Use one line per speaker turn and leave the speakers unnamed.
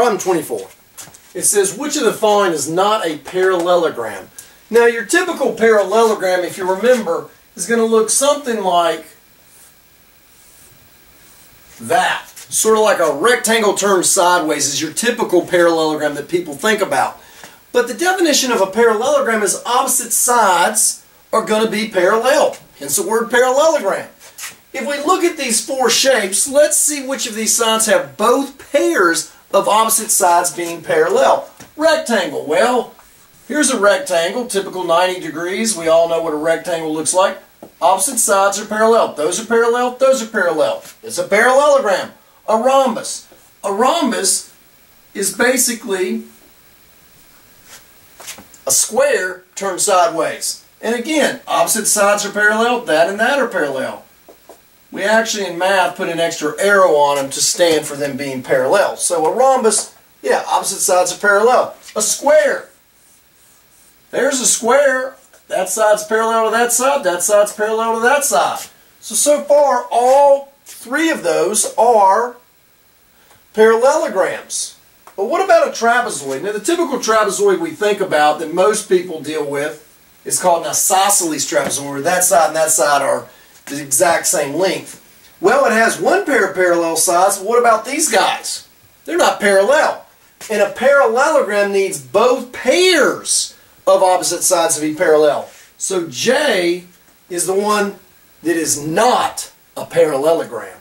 Problem 24. It says, which of the following is not a parallelogram? Now, your typical parallelogram, if you remember, is going to look something like that. Sort of like a rectangle turned sideways is your typical parallelogram that people think about. But the definition of a parallelogram is opposite sides are going to be parallel. Hence the word parallelogram. If we look at these four shapes, let's see which of these sides have both pairs of opposite sides being parallel. Rectangle. Well, here's a rectangle, typical 90 degrees. We all know what a rectangle looks like. Opposite sides are parallel. Those are parallel, those are parallel. It's a parallelogram. A rhombus. A rhombus is basically a square turned sideways. And again, opposite sides are parallel, that and that are parallel. We actually in math put an extra arrow on them to stand for them being parallel. So a rhombus, yeah, opposite sides are parallel. A square. There's a square. That side's parallel to that side's parallel to that side. So far, all three of those are parallelograms. But what about a trapezoid? Now, the typical trapezoid we think about that most people deal with is called an isosceles trapezoid, where that side and that side are the exact same length. Well, it has one pair of parallel sides, but what about these guys? They're not parallel. And a parallelogram needs both pairs of opposite sides to be parallel. So J is the one that is not a parallelogram.